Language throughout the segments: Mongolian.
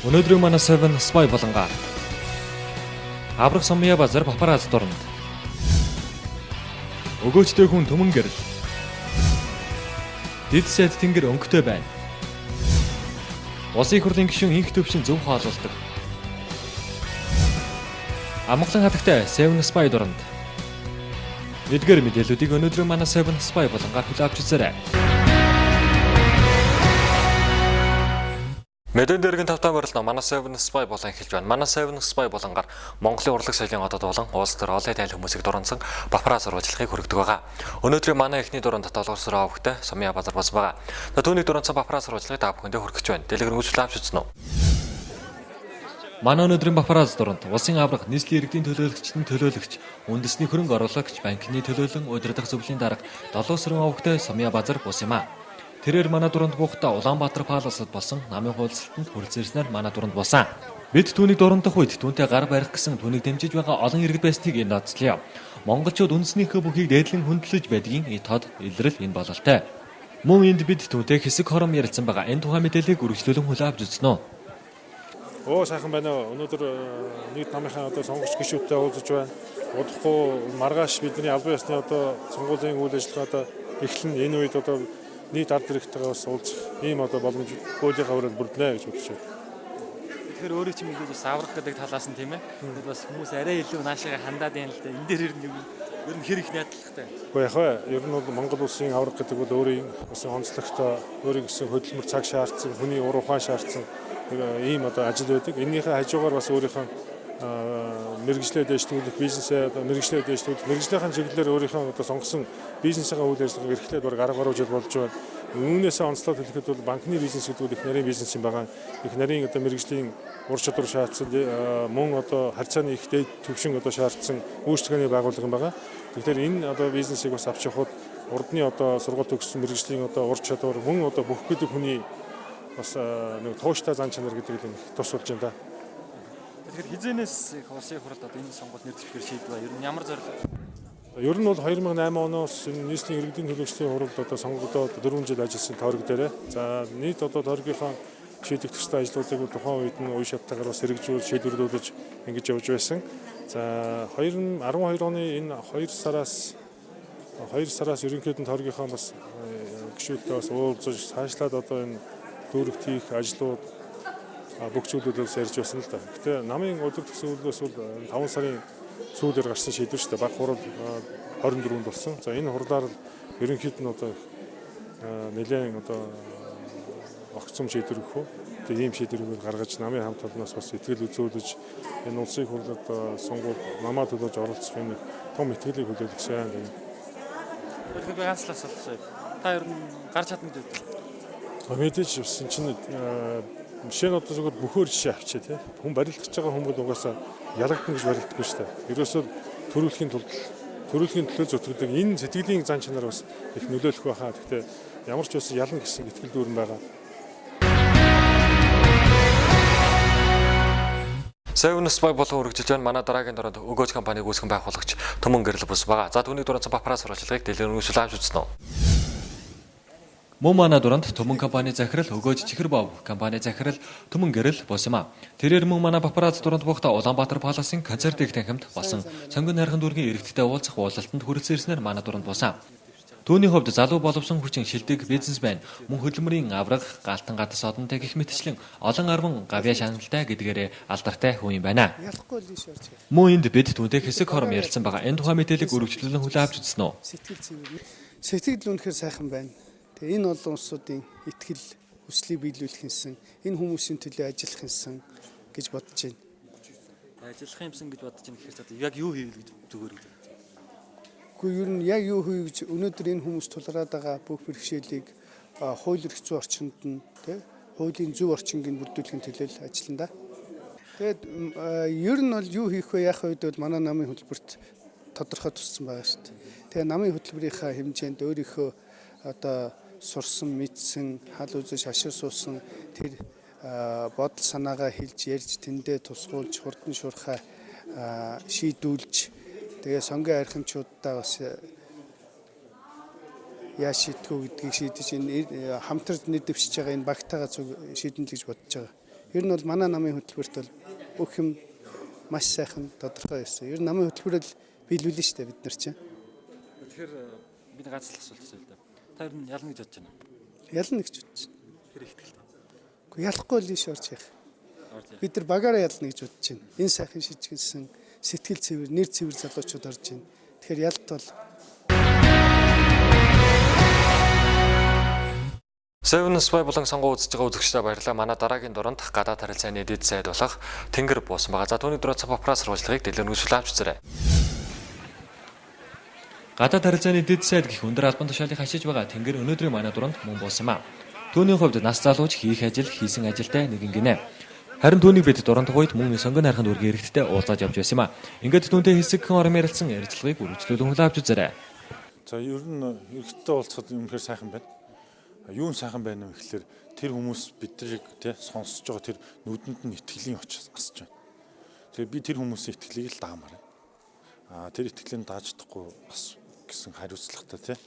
Өнөөдрийн манай 7 Spy болонгаар Аврах Сумья базар папарацци дуранд өгөөчтэй хүн төмөн гэрэл Дэд сайд тэнгэр өнгөтэй байна. Улсын хурлын гишүүн инх төвшин зөв хаалуулдаг. Амглан хатагтай 7 Spy дуранд эдгээр мэдээллүүдийг өнөөдрийн манай 7 Spy болонгаар хүлээн авч үзээрэй. Мэдэн дэргийн тавтаа барилна манай 7 Spy болон эхэлж байна. Манай 7 Spy болонгаар Монголын урлаг соёлын одод болон улс төр олон тайл хүмүүсийг дурансан бафраа сурвалжлагыг хүргэдэг байгаа. Өнөөдрийн манай эхний дуранд толгорсороо авахтай Сумья базар бос байгаа. Түүний дурансан бафраа сурвалжлагыг та бүхэндээ хүргэж байна. Дэлгэр үзүүлэлт авч үзнэ үү? Манай өнөөдрийн бафраа дуранд улсын аврах нийслэлийн иргэдийн төлөөлөгчдийн төлөөлөгч, үндэсний хөрөнгө оруулагч, банкны төлөөлөн удирдах зөвлөлийн дарга 7 сарын авахтай Сумья базар бос юм а. Тэрээр манай дуранд буухта Улаанбаатар паласад болсон намын хуулсалтанд хүрэлцээрснээр манай дуранд болсон. Бид түүнийг дурандах үед түүнтэй гар барих гэсэн түүнийг дэмжиж байгаа олон иргэд байсныг энэ ноцлоо. Монголчууд үндэснийхээ бүхийг дээдлэн хүндлэж байдгийг тод илрэл энэ бололтой. Мөн энд бид түүнтэй хэсэг хором ярилцсан байгаа. Энэ тухай мэдээллийг үргэлжлүүлэн хүлээн авч үзнэ үү? Сайхан байна уу. Өнөөдөр нийт намынхаа сонгогч гишүүдтэй уулзаж байна. Удахгүй маргааш бидний албан ёсны сонгуулийн үйл ажиллагаа эхлэн энэ үед нийт ард иргэдтэйгээ бас уулзах ийм боломж хуулийнхаа хүрээнд бүрднэ гэж бодож байна. Тэгэхээр өөрөө ч мэдээж бас аврах гэдэг талаас нь тийм ээ. Тэгээд бас хүмүүс арай илүү наашаага хандаад байна л да. Энэ дээр ер нь хэр их найдвартай. Гэхдээ яг ер нь бол Монгол улсын аврах гэдэг бол өөрийн гэсэн онцлогтой, өөрийн гэсэн хөдөлмөр цаг шаардсан, хүний ур ухаан шаардсан ийм ажил байдаг. Энийхээ хажуугаар бас өөрийнхөө мэрэгжлээ дэвшүүлэх бизнесээ мэрэгжлээ дэвшүүлэх мэрэгжлийн чиглэлээр өөрийнхөө сонгосон бизнесийн үйл ажиллагааг эрхлээд арга баруужил болж байна. Үүнээсээ онцлог хэлэхэд бол банкны бизнес гэдэг нь их нарийн бизнес юм байгаа. Их нарийн мэрэгжлийн ур чадвар шаардсан мөн харьцааны их дээд түвшин шаардсан үйлчлэгээний байгууллага юм байгаа. Тэгэхээр энэ бизнесийг бас авч явахад урдны сургууль төгссөн мэрэгжлийн ур чадвар мөн бүх гэдэг хүний бас нэг тууштай зан чанар гэдэг нь тус болж байна да. Тэгэхээр хизэнээс их улсын хурлд энэ сонгуульд нэр дэвшгээр шийдвэ. Ер нь ямар зорилго? Ер нь бол 2008 оноос энэ нийслэлийн иргэдийн төлөөлөгчдийн хуралд сонгогдоод 4 жил ажилласан тойрог дээрээ. За нийт тойрогийнхаа шийдэх төстэй ажлуудыг тухайн үед нь үе шаттайгаар бас хэрэгжүүл шийдвэрлүүлж ингэж явж байсан. За 2012 оны энэ 2 сараас ерөнхийдөө тойрогийнхаа бас гишүүдтэй бас уулзаж цаашлаад энэ дүүрэгт хийх ажлууд бүх зүйлүүдээс ярьж байсан л да. Гэтэ намын өдөр төгсөн үйлдэлээс бол 5 сарын сүүлээр гарсан шийдвэр шүү дээ. Баг хурал 24-нд болсон. За энэ хурлаар ерөнхийд нь нэлээд огцом шийдвэр өгөх үү. Тэгээ ийм шийдвэрийг гаргаж намын хамт олноос бас итгэл үзүүлж энэ улсын хурлад сонгуульд намаа төлөж оролцох юм том итгэлийг хүлээх сайн байна. Тэгэхээр би ганцлаас болчихсон. Та ер нь гарч чадна гэдэг. Мэдээж чинь жишээ нь зүгээр бөхөр жишээ авчаа тий. Хүн барилдаж байгаа хүмүүс угаасаа ялагдана гэж барилдахгүй шүү дээ. Ерөөсөө төрүүлэхийн төлөө зүтгэдэг энэ сэтгэлийн зан чанар бас их нөлөөлөх байхаа. Гэхдээ ямар ч үс ялна гэсэн итгэл дүүрэн байгаа. 7 Spy болон үргэлжилж байна. Манай дараагийн дөрөнд өгөөж компаниг үүсгэн байгуулагч Төмөн гэрэл бус байгаа. За түүний дуранцсан бафраа сурвалжлагыг дэлгэрэн үзүүлэлт авч үзнэ үү? Мөн манай дуранд Төмөн компани захирал өгөөж чихэр бов компани захирал Төмөн гэрэл бос юм а. Тэрээр мөн манай папарацци дуранд буухта Улаанбаатар паласын концерт их танхимд болсон сонгон найрхан дүүргийн иргэдтэй уулзах уулзалтанд хүрэлцээрснээр манай дуранд босон. Түүний хувьд залуу боловсон хүчин шилдэг бизнесмен мөн хөдөлмөрийн авраг галтан гатас одонтой гих мэтчлэн олон арван гавья шаналтай гэдгээрээ алдартай хүн юм байна. Мөн энд бид түүнтэй хэсэг хором ярилцсан байгаа. Энэ тухай мэдээллийг үргэлжлүүлэн хүлээн авч үзсэн үү? Сэтгэл үнэхээр сайхан байна. Тэгээ энэ олон улсуудын итгэл хүслийг биелүүлэх юмсан энэ хүмүүсийн төлөө ажиллах юмсан гэж бодож байна. Ажиллах юмсан гэж бодож байна гэхээр яг юу хийвэл гэж зүгээр үү? Гэхдээ ер нь яг юу хийв гэж өнөөдөр энэ хүмүүс тулгараад байгаа бүх бэрхшээлийг хууль эрх зүйн орчинд нь хуулийн зөв орчиныг бүрдүүлэхийн төлөө ажиллана да. Тэгээд ер нь бол юу хийх вэ яах вэ гэдэг бол манай намын хөтөлбөрт тодорхой туссан байгаа шүү дээ. Тэгээ намын хөтөлбөрийнхаа хэмжээнд өөрийнхөө сурсан, мэдсэн, хал үзэж хашир суусан тэр бодол санаагаа хэлж ярьж тэндээ тусгуулж хурдан шуурхай шийдүүлж тэгээ сонгийн архимчуудаа бас яаж шийдэх үү гэдгийг шийдэж энэ хамтарч нэр дэвшиж байгаа энэ багтаага шийдэн л гэж бодож байгаа. Ер нь бол манай намын хөтөлбөрт бол бүх юм маш сайхан тодорхой байсан. Ер нь намын хөтөлбөрөөр биелүүлнэ шүү дээ бид нар чинь. Тэгэхээр бид ганцлах асуулт асууя л да. Та ер нь ялна гэж бодож байна. Ялна гэж бодож байна. Тэр их ихтэй. Гэхдээ ялахгүй л ийш орж яах. Бид нар багаараа ялна гэж бодож байна. Энэ сайхан шижигсэн сэтгэл цэвэр, нэр цэвэр залуучууд орж байна. Тэгэхээр ялт бол Seven Spy болон сонгоо үзэж байгаа үзэгчдээ баярлалаа. Манай дараагийн дуурайнд гадаад харилцааны дэд сайд болох Тэнгэр буусан байгаа. За түүний дөрөв цаг бафраа сурвалжлагыг дэлгэрэн үзүүл авч үзээрэй. Гадаад харилцааны дэд сайд гэх өндөр албан тушаалыг хашиж байгаа Тэнгэр өнөөдрийн манай дуурайнд мөн буусан юм а. Түүний хувьд нас залууч хийх ажил хийсэн ажилтай нэгэн гинэ. Харин түүнийг бид дуурайнд үед мөн сонгон хараханд үргэлж эрэхтдээ уулзаж явж байсан юм а. Ингээд түүнтэй хэсэг хэн орон ярилцсан ярилцлагыг үргэлжлүүлэн хүлээн авч үзээрэй. За ер нь эрэгтэй уулзахад үнэхээр сайхан байна. Юу сайхан байна вэ гэхээр тэр хүмүүс бидрийг тий сонсож байгаа тэр нүдэнд нь итгэлийн очиж асч байна. Тэгээ би тэр хүмүүсийн итгэлийг л даамаар байна. Тэр итгэлийг дааж чадахгүй бас гэсэн хариуцлагатай тий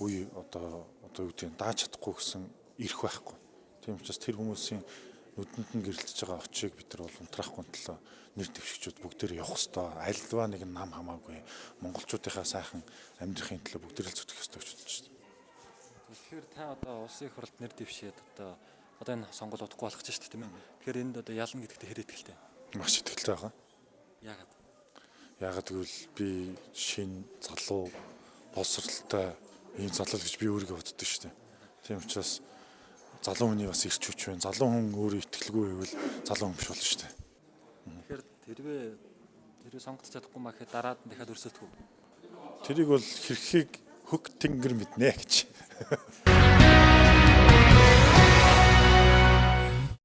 үе одоо юу гэдэг нь дааж чадахгүй гэсэн ирэх байхгүй. Тийм учраас тэр хүмүүсийн нүдэнд нь гэрэлтэж байгаа очийг бид нар бол унтраахгүй төлөө нэр дэвшигчүүд бүгдээр явах ёстой. Альва нэг нам хамаагүй монголчуудынхаа сайхан амьдрахын төлөө бүгдээр л зүтгэх ёстой гэж бодож байна. Тэгэхээр та одоо улсын их хурлд нэр дэвшээд одоо энэ сонгуул удахгүй болох ч шүү дээ тийм ээ. Тэгэхээр энд одоо ялна гэдэгт хэр итгэлтэй. Маш итгэлтэй байгаа. Яагаад? Яагаад гэвэл би шинэ залуу боловсралтай ийм залуу гэж би өөрийгөө боддог шүү дээ. Тийм учраас залуу хүний бас ирч хүч байна. Залуу хүн өөрөө итгэлгүй байвал залуу хүн биш болно шүү дээ. Тэгэхээр тэрвээ сонгогдож чадахгүй маа гэхэд дараад нь дахиад өрсөлдөхгүй. Тэрийг бол хэрхийг хөг тэнгэр мэднэ гэж.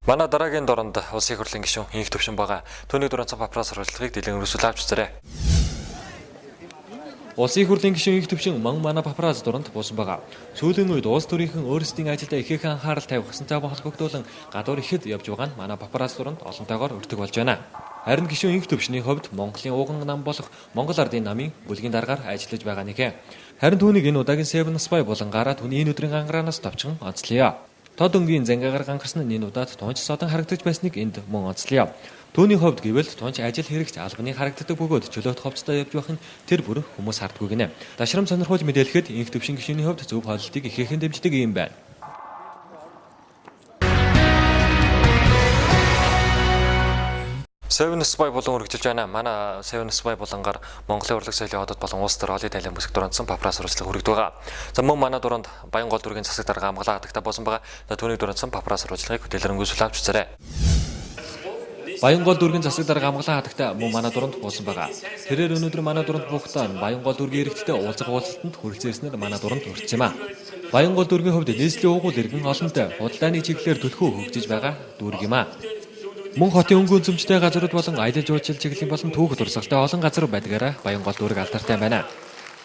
Манай дараагийн дуурайнд улсын их хурлын гишүүн Инх Төвшин байгаа. Түүний дөрөв цаг бафраа сурвалжлагыг дэлгэрэн үзүүл авч үзээрэй. Улсын их хурлын гишүүн Инх Төвшин манай бафраас дуурайнд буусан байгаа. Сүүлийн үед улс төрийнхэн өөрсдийн ажилдаа ихээхэн анхаарал тавих санцаабан холбогдуулан гадуур ихэд явж байгаа нь манай бафраас дуурайнд олонтойгоор өртөг болж байна. Харин гишүүн Инх Төвшний хувьд Монголын ууган нам болох Монгол Ардын намын бүлгийн дараагаар ажиллаж байгаа нэг. Харин түүнийг энэ удаагийн Seven Spy болон гараа түүний энэ өдрийн ангараанаас товчхон онцлоё. Тод өнгийн зангаагаар гангарсан нь энэ удаад тунч содон харагдаж байсныг энд мөн онцлоё. Түүний хувьд гэвэл тунч ажил хэрэгч албаны харагддаг бөгөөд чөлөөт ховцтой явж байх нь тэр бүр хүмүүс хардгүй гинэ. Дашрам сонирхуулж мэдээлэхэд Инх Төвшин гишүүний хувьд зөв хооллолтыг ихээхэн дэмждэг юм байна. Seven Spy болон үргэлжилж байна. Манай Seven Spy болонгаар Монголын урлаг соёлын хотод болон улс төр олон тайлан бүсэг дуурайсан бафраа сурвалжлага хүргэдэг байгаа. За мөн манай дуурайнд Баянгол дүүргийн засаг дарга амгалан хатагтай болсон байгаа. За түүний дуурайсан бафраа сурвалжлагыг дэлгэрэн үзүүл авч үзээрэй. Баянгол дүүргийн засаг дарга амгалан хатагтай мөн манай дуурайнд болсон байгаа. Тэрээр өнөөдөр манай дуурайнд буухтаа Баянгол дүүргийн эрэгтэй уулзах уулзалтанд хүрэлцээрснээр манай дуурайнд өртсөн юм а. Баянгол дүүргийн хувьд нийслэлийн уугуул иргэн олонтой худалдааны чиглэлээр төлхөө хөгжиж байгаа дүүрэг юм а. Мөн хотын өнгө үнцэмжтэй газрууд болон аялал жуулчлал чиглэлийн болон түүх дурсгалтай олон газар байдгаараа Баянгол дүүрэг алдартай байна.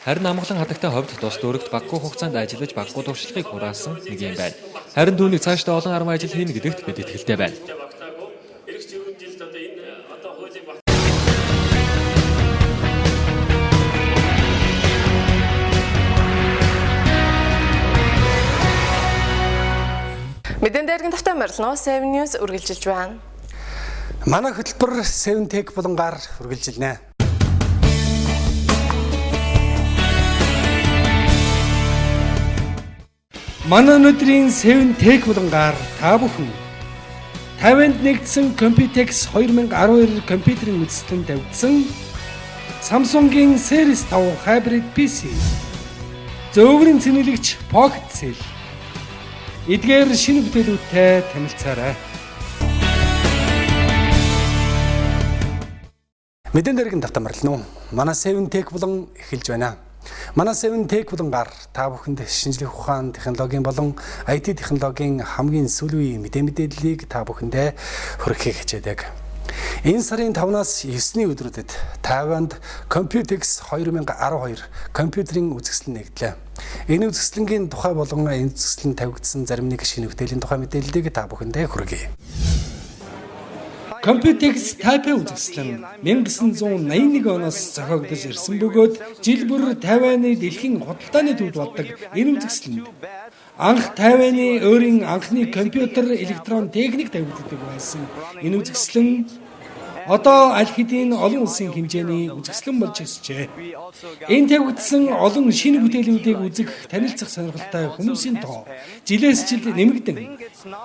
Харин амгалан хатагтай хувьд тус дүүрэгт баггүй хугацаанд ажиллаж баггүй туршлагыг хураасан нэг юм байна. Харин түүнийг цаашдаа олон арга ажил хийнэ гэдэгт бид итгэлтэй байна. Мэдэн дээргийн тавтай морилно Seven News үргэлжилж байна. манай хөтөлбөр Seven Tech болонгаар үргэлжилнэ. Манай өнөөдрийн Seven Tech болонгаар та бүхэн 50-нд нэгдсэн Computex 2012 компьютерийн үзэсгэлэн тавьдсан Samsung-ийн Series 5 Hybrid PC, зөөврийн цэнэглэгч Pocket Cell, эдгээр шинэ бүтээлүүдтэй танилцаарай. Мэдэн дээргийн давтамарлна уу? Манай Seven Tech болон эхэлж байна. Манай Seven Tech болонгаар та бүхэнд шинжлэх ухаан технологийн болон IT технологийн хамгийн сүүлийн мэдээллийг та бүхэндээ хүргэхийг хичээдэг. Энэ сарын 5-наас 9-ний өдрүүдэд Тайванд Computex 2012 компьютерийн үзэсгэлэн нэгдлээ. Энэ үзэсгэлэнгийн тухай болон энэ үзэсгэлэн тавигдсан зарим нэг шинэ бүтээлийн тухай мэдээллийг та бүхэндээ хүргэе. Computex Type үзэсгэлэн 1981 оноос зохиогдож ирсэн бөгөөд жил бүр Тайваны дэлхийн худалдааны төвд болдог энэ үзэсгэлэнд Анх 50-ны өөрийн анхны компьютер электрон техник тавигддаг байсан. Энэ үзэсгэлэн одоо аль хэдийн олон улсын хэмжээний үзэсгэлэн болж өсчээ. Энэ тавигдсан олон шинэ бүтээлүүдийг үзэх, танилцах сонирхолтой хүмүүсийн тоо жилээс жилд нэмэгдэн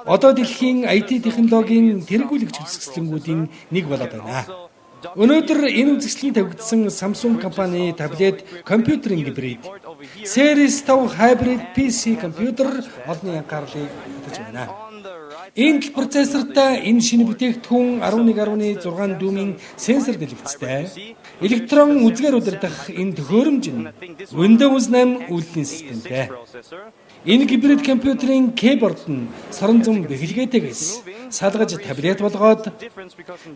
одоо дэлхийн IT технологийн тэргүүлэгч үзэсгэлэнгүүдийн нэг болоод байна. Өнөөдөр энэ үзэсгэлэн тавигдсан Samsung компани таблет компьютерийн гибрид Series 5 Hybrid PC компьютер олонний анхаарлыг татаж байна. Intel процессортой энэ шинэ бүтээгдэхүүн 11.6 дюймын сенсор дэлгэцтэй электрон үзгээр удирдах энэ төхөөрөмж нь Windows 8 үйлдвэрлэлийн системтэй. Энэ гибрид компьютерийн кейборд нь сорон зам бэхэлгээтэйгээс салгаж таблет болгоод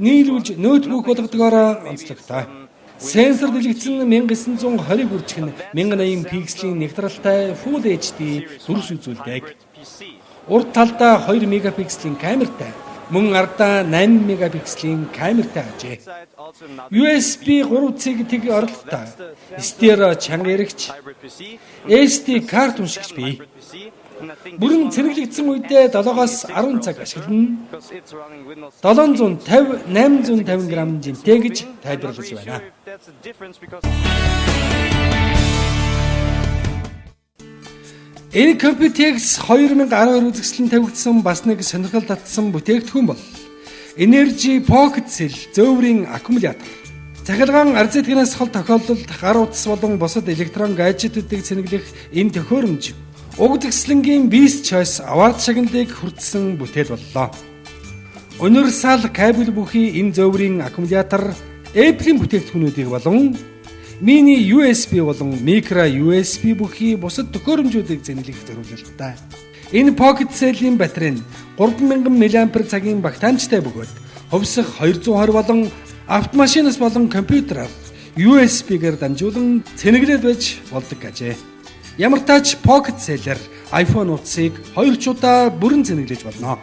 нийлүүлж ноутбук болгодгоороо онцлогтой. Сенсор дэлгэцэн 1920 хүрчгэн 1080 пикселийн нягтралтай Full HD дүрс үзүүлдэг. Урд талдаа 2 мегапикселийн камертай, мөн ардаа 8 мегапикселийн камертай ажээ. USB 3C тэг оролттой, стерео чанга яригч, SD карт уншигч бий. Бүрэн цэнэглэгдсэн үедээ 7-оос 10 цаг ашиглана. 750, 850 г жинтэй гэж тайлбарлаж байна. Энэ Computex 2012 үзэсгэлэн тавигдсан бас нэг сонирхол татсан бүтээгдэхүүн бол Energy Pocket Cell зөөврийн аккумулятор. Цахилгаан RZ-гээс хол тохиолдолд гар утас болон бусад электрон гаджетуудыг цэнэглэх энэ төхөөрөмж уг үзэсгэлэнгийн Beast Choice Award шагналыг хүртсэн бүтээл боллоо. Universal кабель бүхий энэ зөөврийн аккумулятор Apple-ийн бүтээгдэхүүнүүдийг болон Mini USB болон Micro USB бүхий бусад төхөөрөмжүүдийг зэнэлэх зориулалттай. Энэ Pocket Cell-ийн батарей нь 3000 мАh цагийн багтаамжтай бөгөөд хувьсах 220 болон автомашинаас болон компьютераар USB-гээр дамжуулан цэнэглээд байж болдог гэжээ. Ямар тач Pocket Cell-ээр iPhone утсыг 2 удаа бүрэн цэнэглэж болно.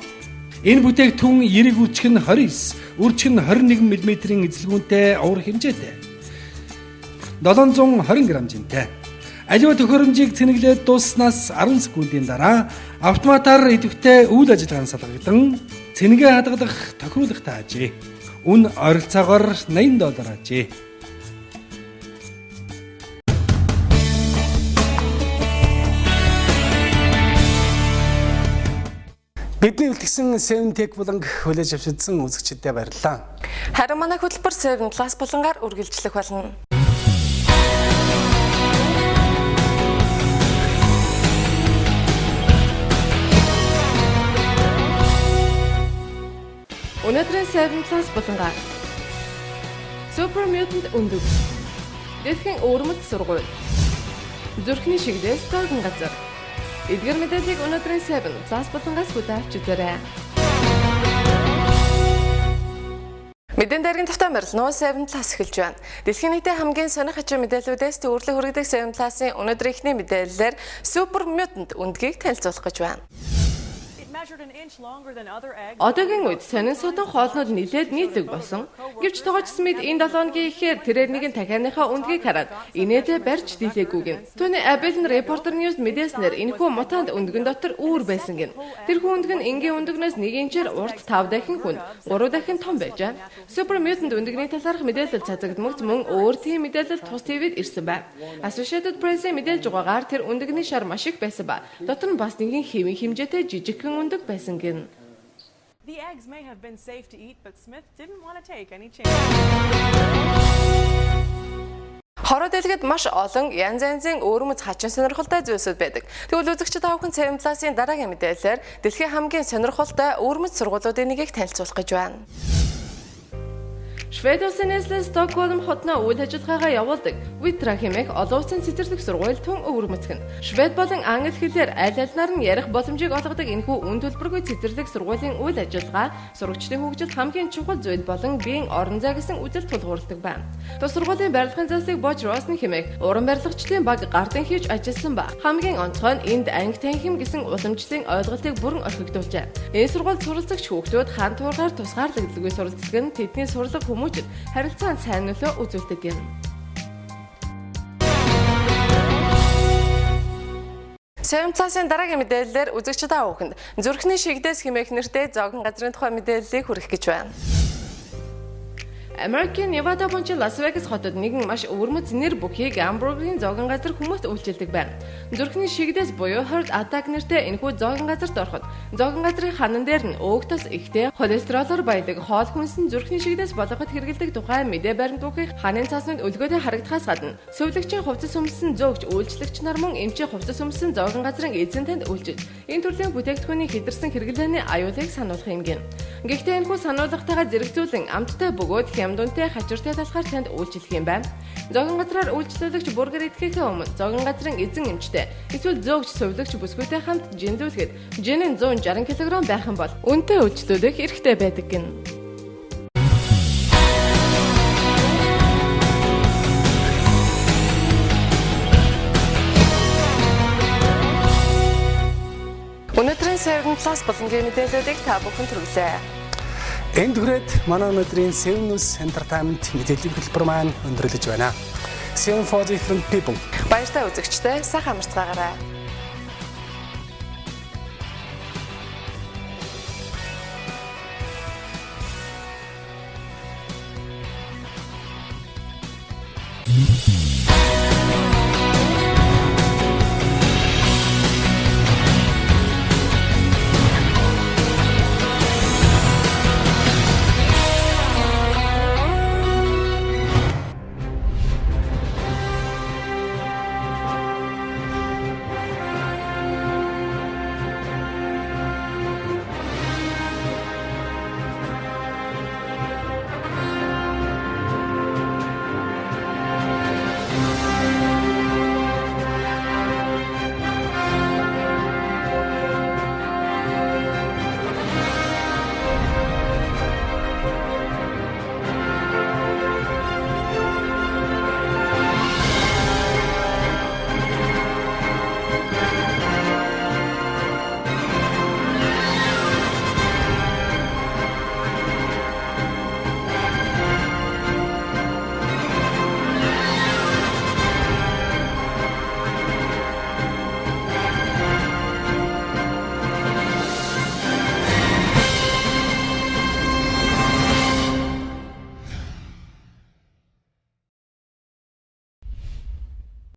Энэ бүтээгдэхүүн эрэг үрчиг нь 29, үрчиг нь 21 мм-ийн эзлэгүүнтэй уур хэмжээтэй. 720 г жинтэй. Аливаа төхөөрөмжийг цэнэглээд дусснаас 10 секундын дараа автоматар идэвхтэй үйл ажиллагаанд салгадан цэнэгээ хадгалах тохируулгатай ажээ. Үн ойролцоогоор $80 ажээ. Бидний үлдгэсэн 7Tech буланг хүлээж авчирсан үзэгчдэд баярлалаа. Харин манай хөтөлбөр 7 Plus булангаар үргэлжлэх болно. Өнөөдрийн 7 Plus булангаар Super Mutant өндөг, дэлхийн өвөрмөц сургууль, зүрхний шигдээс зовлон газар. Эдгээр мэдээллийг өнөөдрийн 7 Plus булангаас хүлээн авч үзээрэй. Мэдэн дэргийн тавтай морилно 7 Plus эхэлж байна. Дэлхийн нийтийн хамгийн сонир хажуу мэдээллүүдээс төвөрлө хүргэдэг 7 Plus-ийн өнөөдрийн эхний мэдээллээр Super Mutant өндгийг танилцуулах гэж байна. Одоогийн үед сонин судан хоолнууд нэлээд нийтлэг болсон. Гэвч тогооч Смит энэ 7 өдрийн ихээр тэрээр нэгэн дахианыхаа үндгийг хараад инээдээ барьж дийлээгүйг нь. Түүний Abel Reporter News мэдээснээр энэхүү мутант өндгөн дотор үүр байсан гин. Тэр хүнд нь энгийн өндгнөөс 1 инчээр урт 5 дахин хүнд 3 дахин том байж байна. Super Mutant өндгний талаарх мэдээлэл цацагдмагц мөн өөр тийм мэдээлэл тус ТV-д ирсэн байна. Associated Press-ийн мэдээлж байгаагаар тэр өндгний шар маш их байсан ба дотор нь бас нэгэн хэвийн хэмжээтэй жижигхэн өндөг байсан гин. The eggs may have been safe to eat, but Smith didn't want to take any chances. Хороо дэлгэд маш олон янз янзын өвөрмөц хачин сонирхолтой зүйлсүүд байдаг. Тэгвэл үзэгчид аавхан 7 Plus-ийн дараагийн мэдээлэлээр дэлхийн хамгийн сонирхолтой өвөрмөц сургуулиудын нэгийг танилцуулах гэж байна. Швед улсын нийслэл Стокгольм хотноо үйл ажиллагаагаа явуулдаг Витра хэмээх олон улсын цэцэрлэг сургууль тун өвөрмөцгөн. Швед болон англи хэлээр аль алинаар нь ярих боломжийг олгодог энэхүү үн төлбөргүй цэцэрлэг сургуулийн үйл ажиллагаа сурагчдын хөгжилд хамгийн чухал зүйл болон биеийн орон зай гэсэн үзэл тулгуурладаг байна. Тус сургуулийн барилгын зэвсэг Бож Россны хэмээх уран барилгачдын баг гартан хийж ажилласан ба хамгийн онцгой нь энд анги танхим гэсэн уламжлалын ойлголтыг бүрэн орхигдуулжээ. Энэ сургуульд суралцагч хүүхдүүд хаан туургаар тусгаарлагдлагүй суралцдаг нь тэдний сурлаг хүмүүжид харилцаанд сайн нөлөө үзүүлдэг юм. Seven Plus-ын дараагийн мэдээллээр үзэгчид аавханд зүрхний шигдээс хэмээх нэртэй зоогон газрын тухай мэдээллийг хүргэх гэж байна. American Nevada болон Las Vegas хотод нэгэн маш өвөрмөц нэр бүхийг гамбургерийн зоогон газар хүмүүст үйлчилдэг байна. Зүрхний шигдээс буюу heart attack нэртэй энэхүү зоогон газарт ороход зоогон газрын ханан дээр нь өөгтөс ихтэй холестеролоор баядаг хоол хүнс нь зүрхний шигдээс болгоход хэрэгэлдэг тухай мэдээ баримтгүйх ханын цааснд өлгөөдөө харагдахаас гадна сувлагчийн хувцас өмсөн зөөгч үйлчлэгч нар мөн эмчийн хувцас өмсөн зоогон газрын эзэн танд үйлчилж энэ төрлийн бүтээгдэхүүний хэдэрсэн хэрэглээний аюулыг сануулах юм гин. Гэхдээ энэхүү сануулгатайгаа зэрэгцүүлэн амттай бөгөөд хямдунтай хачиртай талхаар танд үйлчлэх юм байна. Зоогон газраар үйлчлүүлэгч бургер идэхээс өмнө зоогон газрын эзэн эмчтэй эсвэл зөөгч сувлагч бүсгүйтэй хамт жиндүүлэхэд жин нь 160 кг байх юм бол үнэтэй үйлчлүүлэх эрхтэй байдаг гин. Өнөөдрийн Seven Plus болонгийн мэдээллүүдийг та бүхэн түргэлээ. Энд хүрээд манай өнөөдрийн Seven News Entertainment мэдээллийн хөтөлбөр маань өндөрлөж байна. Seven for different people. Баяртай үзэгчдээ сайхан амарцгаагаарай.